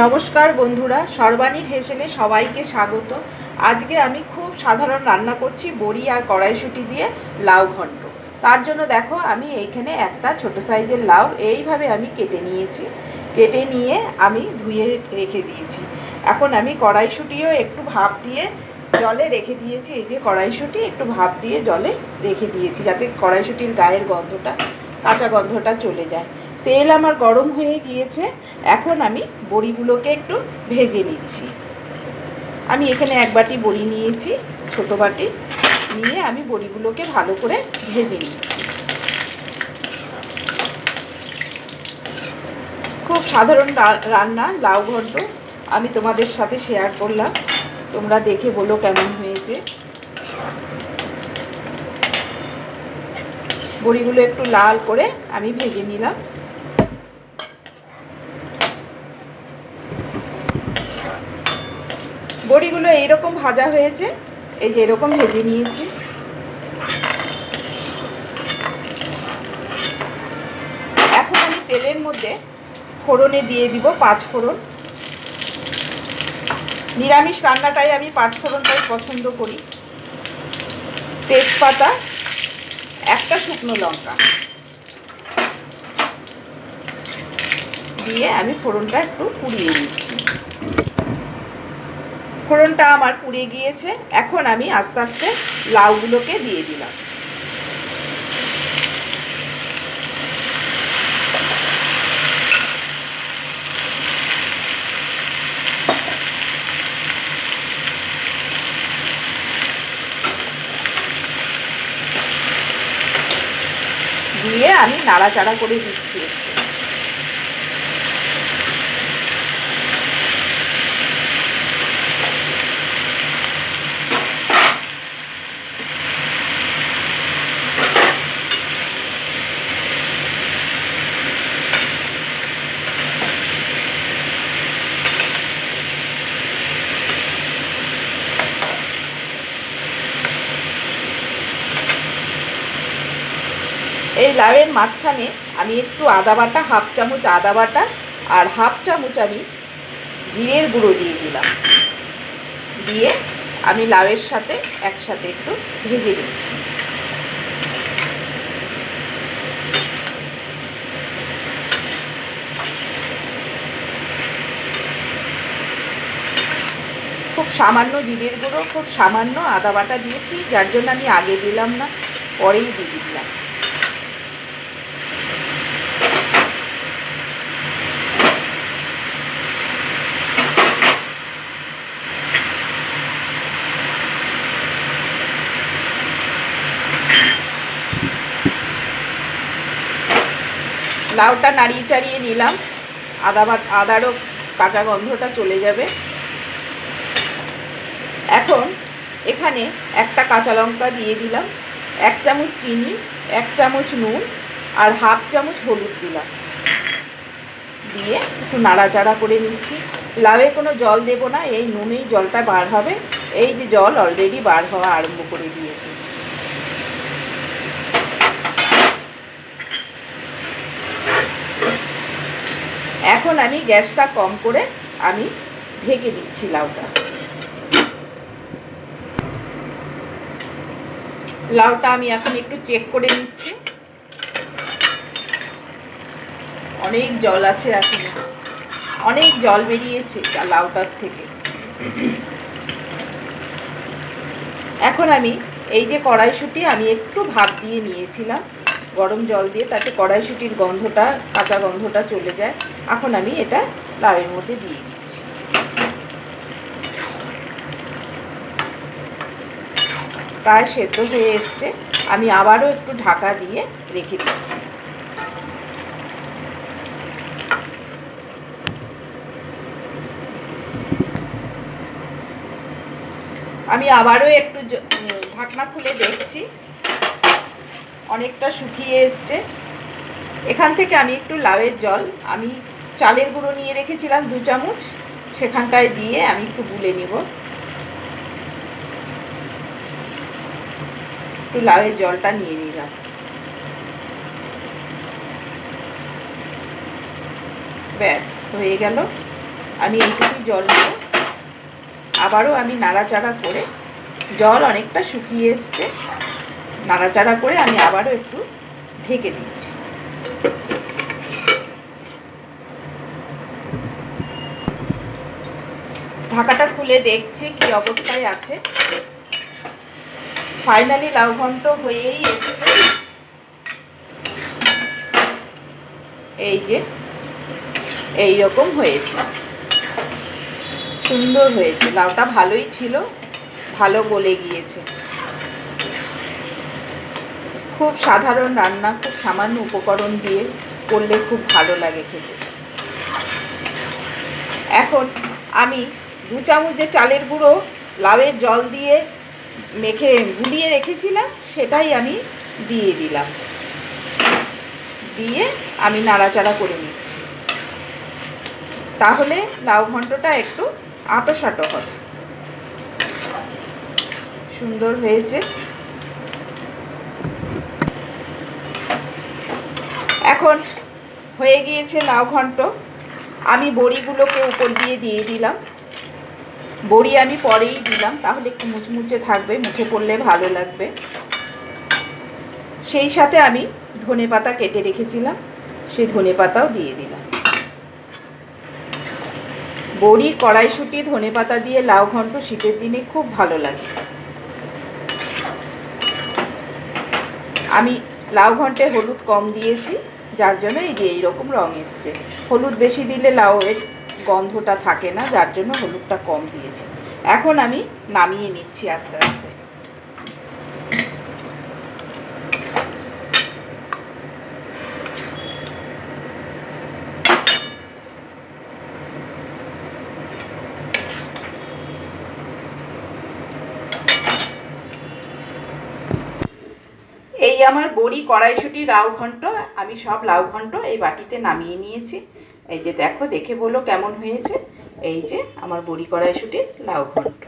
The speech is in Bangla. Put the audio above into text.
নমস্কার বন্ধুরা, সর্বাণীর হেসেলে সবাইকে স্বাগত। আজকে আমি খুব সাধারণ রান্না করছি বড়ি আর কড়াইশুঁটি দিয়ে লাউ ঘন্ট। তার জন্য দেখো আমি এইখানে একটা ছোট সাইজের লাউ এইভাবে আমি কেটে নিয়েছি। কেটে নিয়ে আমি ধুয়ে রেখে দিয়েছি। এখন আমি কড়াইশুঁটিও একটু ভাপ দিয়ে জলে রেখে দিয়েছি। এই যে কড়াইশুঁটি একটু ভাপ দিয়ে জলে রেখে দিয়েছি যাতে কড়াইশুঁটির গায়ের গন্ধটা, কাঁচা গন্ধটা চলে যায়। তেল আমার গরম হয়ে গিয়েছে। এখন আমি বড়িগুলোকে একটু ভেজে নিচ্ছি। আমি এখানে এক বাটি বড়ি নিয়েছি, ছোট বাটি নিয়ে আমি বড়িগুলোকে ভালো করে ভেজে নিচ্ছি। খুব সাধারণ রান্না লাউ ঘন্ট আমি তোমাদের সাথে শেয়ার করলাম। তোমরা দেখে বলো কেমন হয়েছে। বড়িগুলো একটু লাল করে আমি ভেজে নিলাম। বড়িগুলো এইরকম ভাজা হয়েছে, এই যে এরকম ভেজে নিয়েছি। এখন আমি তেলের মধ্যে ফোড়নে দিয়ে দিব 5 ফোড়ন। নিরামিষ রান্নাটাই আমি 5 ফোড়নটাই পছন্দ করি। তেজপাতা, একটা শুকনো লঙ্কা দিয়ে আমি ফোড়নটা একটু পুড়িয়ে নিচ্ছি। ফোড়নটা আমার পুড়ে গিয়েছে। এখন আমি আস্তে আস্তে লাউগুলোকে দিয়ে দিলাম। দিয়ে আমি নাড়াচাড়া করে দিচ্ছি। এই লাউয়ের মাঝখানে আমি একটু আদা বাটা, হাফ চামচ আদা বাটা আর হাফ চামচ আমি জিরের গুঁড়ো দিয়ে দিলাম। দিয়ে আমি লাউয়ের সাথে একসাথে একটু ভেজে নিচ্ছি। খুব সামান্য জিরের গুঁড়ো, খুব সামান্য আদা বাটা দিয়েছি, যার জন্য আমি আগে দিলাম না, পরেই দিয়ে দিলাম। লাউটা নাড়িয়ে চাড়িয়ে নিলাম, আদারও কাঁচা গন্ধটা চলে যাবে। এখন এখানে একটা কাঁচা লঙ্কা দিয়ে দিলাম, 1 চামচ চিনি, 1 চামচ নুন আর হাফ চামচ হলুদ দিলাম। দিয়ে একটু নাড়াচাড়া করে নিচ্ছি। লাউয়ে কোনো জল দেব না, এই নুনেই জলটা বার হবে। এই যে জল অলরেডি বার হওয়া আরম্ভ করে দিয়েছে। এখন আমি গ্যাসটা কম করে আমি ঢেকে দিচ্ছি লাউটা। লাউটা আমি এখন একটু চেক করে নিচ্ছি। অনেক জল আছে, এখন অনেক জল বেরিয়েছে লাউটার থেকে। এখন আমি এই যে কড়াইশুঁটি আমি একটু ভাপ দিয়ে নিয়েছিলাম গরম জল দিয়ে, তাতে কড়াইশুঁটির গন্ধটা, কাঁচা গন্ধটা চলে যায়। এখন আমি এটা লাউয়ের মধ্যে দিয়ে দিচ্ছি। প্রায় সেদ্ধ হয়ে এসছে, আমি আবারও একটু ঢাকা দিয়ে রেখে দিচ্ছি। আমি আবারও একটু ঢাকনা খুলে দেখছি, অনেকটা শুকিয়ে এসছে। এখান থেকে আমি একটু লাউয়ের জল, আমি চালের গুঁড়ো নিয়ে রেখেছিলাম 2 চামচ, সেখানটায় দিয়ে আমি একটু গুলে নেব। একটু লাউয়ের জলটা নিয়ে নিলাম। ব্যাস হয়ে গেল। আমি এইটুকুই জল নেব। আবারও আমি নাড়াচাড়া করে, জল অনেকটা শুকিয়ে এসছে, নাড়াচাড়া করে আমি আবারও একটু ঢেকে দিচ্ছি। ঢাকাটা খুলে দেখছি কি অবস্থায় আছে। ফাইনালি লাউ ঘন্ট হয়েই এসেছে। এই যে এইরকম হয়েছে, সুন্দর হয়েছে। লাউটা ভালোই ছিল, ভালো গলে গিয়েছে। খুব সাধারণ রান্না, খুব সামান্য উপকরণ দিয়ে করলে খুব ভালো লাগে খেতে। এখন আমি 2 চামচ যে চালের গুঁড়ো লাউয়ের জল দিয়ে মেখে গুলিয়ে রেখেছিলাম সেটাই আমি দিয়ে দিলাম, দিয়ে আমি নাড়াচাড়া করে নিচ্ছি। তাহলে লাউ ঘন্টটা একটু আঁটো-সাঁটো হবে। সুন্দর হয়েছে। এখন হয়ে গিয়েছে লাউ ঘন্ট। আমি বড়িগুলোকে উপর দিয়ে দিলাম। বড়ি আমি পরেই দিলাম, তাহলে একটু মুচমুচে থাকবে, মুখে পড়লে ভালো লাগবে। সেই সাথে আমি ধনেপাতা কেটে রেখেছিলাম, সেই ধনেপাতাও দিয়ে দিলাম। বড়ি, কড়াইশুঁটি, ধনেপাতা দিয়ে লাউ ঘন্ট শীতের দিনে খুব ভালো লাগে। আমি লাউ ঘন্টে হলুদ কম দিয়েছি, যার জন্য এই যে এইরকম রং এসছে। হলুদ বেশি দিলে লাউয়ের গন্ধটা থাকে না, যার জন্য হলুদটা কম দিয়েছি। এখন আমি নামিয়ে নিচ্ছি আস্তে আস্তে। এই আমার বড়ি, কড়াইশুঁটি, লাউ ঘন্ট, আমি সব লাউ ঘন্ট এই বাটিতে নামিয়ে নিয়েছি। এই যে দেখো, দেখে বলো কেমন হয়েছে। এই যে আমার বড়ি, কড়াইশুঁটি, লাউ ঘন্ট।